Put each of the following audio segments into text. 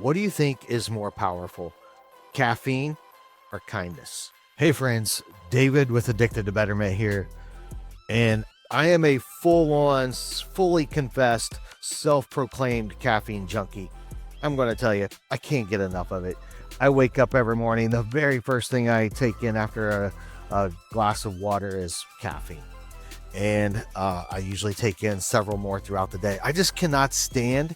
What do you think is more powerful, caffeine or kindness? Hey friends, David with Addicted to Betterment here, and I am a full-on, fully confessed, self-proclaimed caffeine junkie. I'm going to tell you, I can't get enough of it. I wake up every morning, the very first thing I take in after a glass of water is caffeine. And I usually take in several more throughout the day. I just cannot stand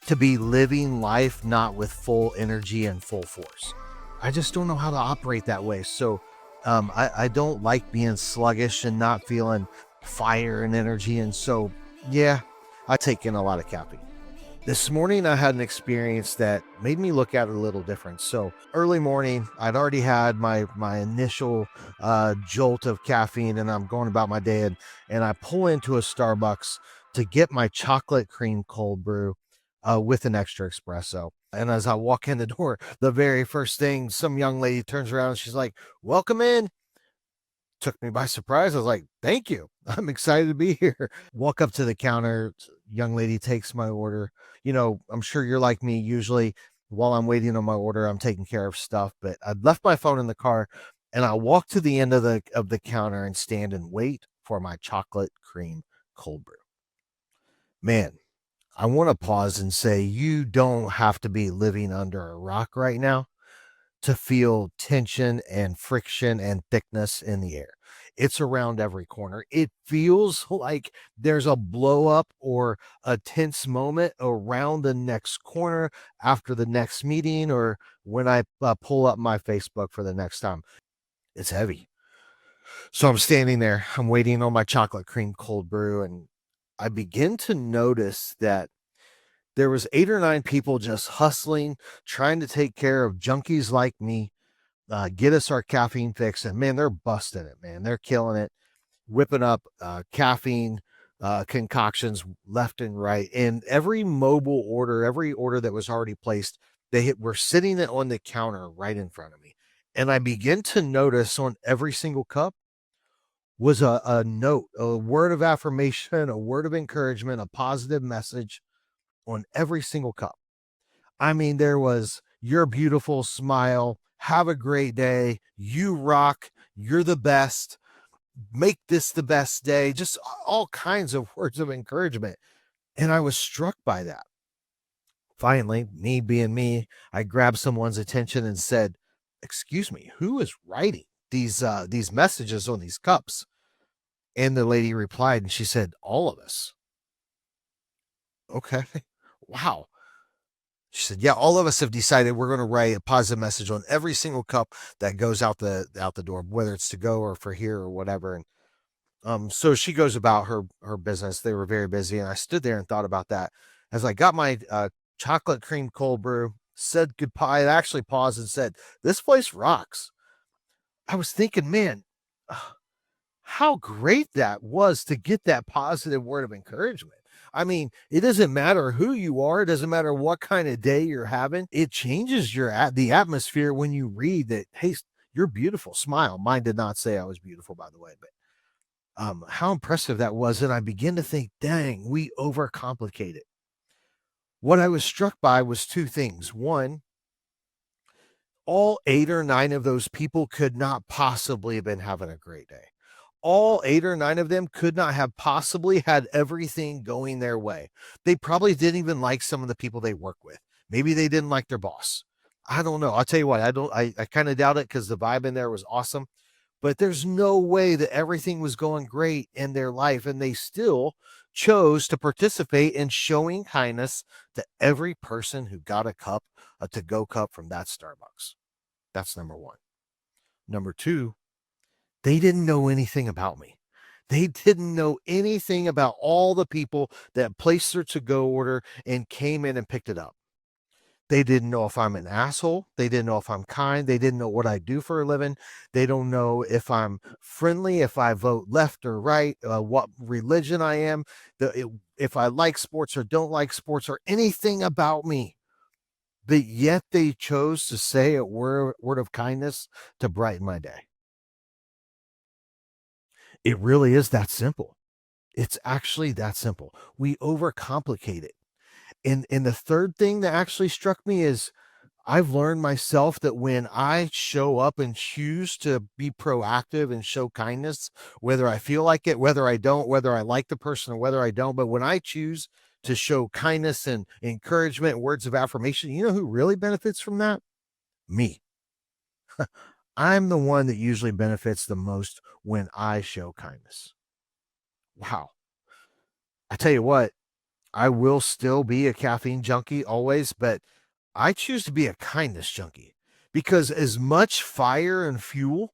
to be living life not with full energy and full force. I just don't know how to operate that way. So I don't like being sluggish and not feeling fire and energy. And so, yeah, I take in a lot of caffeine. This morning, I had an experience that made me look at it a little different. So early morning, I'd already had my initial jolt of caffeine, and I'm going about my day. And I pull into a Starbucks to get my chocolate cream cold brew with an extra espresso. And as I walk in the door, the very first thing, some young lady turns around and she's like, "Welcome in." Took me by surprise. I was like, "Thank you. I'm excited to be here." Walk up to the counter. Young lady takes my order. I'm sure you're like me. Usually, while I'm waiting on my order, I'm taking care of stuff. But I'd left my phone in the car, and I walk to the end of the counter and stand and wait for my chocolate cream cold brew. Man, I want to pause and say you don't have to be living under a rock right now to feel tension and friction and thickness in the air. It's around every corner. It feels like there's a blow up or a tense moment around the next corner after the next meeting or when I pull up my Facebook for the next time. It's heavy. So I'm standing there, I'm waiting on my chocolate cream cold brew, and I begin to notice that there was 8 or 9 people just hustling, trying to take care of junkies like me, get us our caffeine fix. And man, they're busting it, man. They're killing it, whipping up caffeine concoctions left and right. And every mobile order, every order that was already placed, were sitting it on the counter right in front of me. And I begin to notice on every single cup was a note, a word of affirmation, a word of encouragement, a positive message on every single cup. I mean, there was "You're beautiful," "Smile," "Have a great day," "You rock," "You're the best," "Make this the best day," just all kinds of words of encouragement. And I was struck by that. Finally, me being me, I grabbed someone's attention and said, "Excuse me, who is writing these messages on these cups?" And the lady replied and she said, "All of us." Okay. Wow. She said, "Yeah, all of us have decided we're going to write a positive message on every single cup that goes out the door, whether it's to go or for here or whatever." And so she goes about her business. They were very busy, and I stood there and thought about that as I got my chocolate cream cold brew, said goodbye. I actually paused and said, "This place rocks." I was thinking, man, how great that was to get that positive word of encouragement. I mean, it doesn't matter who you are. It doesn't matter what kind of day you're having. It changes the atmosphere when you read that, "Hey, you're beautiful. Smile." Mine did not say I was beautiful, by the way, but how impressive that was. And I begin to think, dang, we overcomplicate it. What I was struck by was 2 things. One, all 8 or 9 of those people could not possibly have been having a great day. All 8 or 9 of them could not have possibly had everything going their way. They probably didn't even like some of the people they work with. Maybe they didn't like their boss. I don't know. I'll tell you what, I kind of doubt it because the vibe in there was awesome. But there's no way that everything was going great in their life, and they still chose to participate in showing kindness to every person who got a to-go cup from that Starbucks. That's number one. Number two, they didn't know anything about me. They didn't know anything about all the people that placed their to-go order and came in and picked it up. They didn't know if I'm an asshole. They didn't know if I'm kind. They didn't know what I do for a living. They don't know if I'm friendly, if I vote left or right, what religion I am, if I like sports or don't like sports or anything about me. But yet they chose to say a word of kindness to brighten my day. It really is that simple. It's actually that simple. We overcomplicate it. And the third thing that actually struck me is I've learned myself that when I show up and choose to be proactive and show kindness, whether I feel like it, whether I don't, whether I like the person or whether I don't, but when I choose to show kindness and encouragement, words of affirmation, you know who really benefits from that? Me. I'm the one that usually benefits the most when I show kindness. Wow. I tell you what, I will still be a caffeine junkie always, but I choose to be a kindness junkie because as much fire and fuel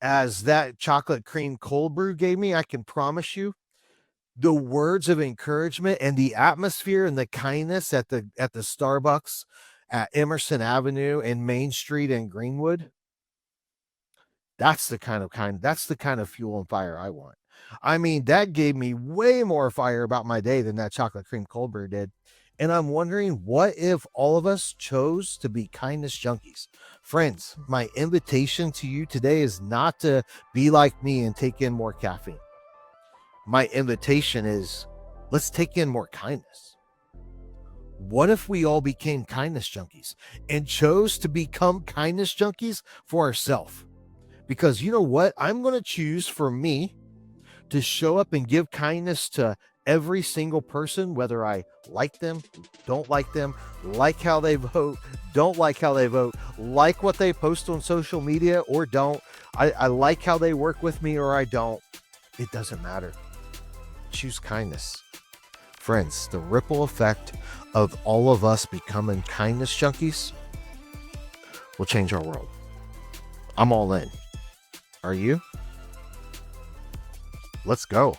as that chocolate cream cold brew gave me, I can promise you the words of encouragement and the atmosphere and the kindness at the Starbucks at Emerson Avenue and Main Street in Greenwood. That's the kind of fuel and fire I want. I mean, that gave me way more fire about my day than that chocolate cream cold brew did. And I'm wondering, what if all of us chose to be kindness junkies? Friends, my invitation to you today is not to be like me and take in more caffeine. My invitation is, let's take in more kindness. What if we all became kindness junkies and chose to become kindness junkies for ourselves? Because you know what? I'm going to choose for me to show up and give kindness to every single person, whether I like them, don't like them, like how they vote, don't like how they vote, like what they post on social media or don't. I like how they work with me or I don't. It doesn't matter. Choose kindness. Friends, the ripple effect of all of us becoming kindness junkies will change our world. I'm all in. Are you? Let's go.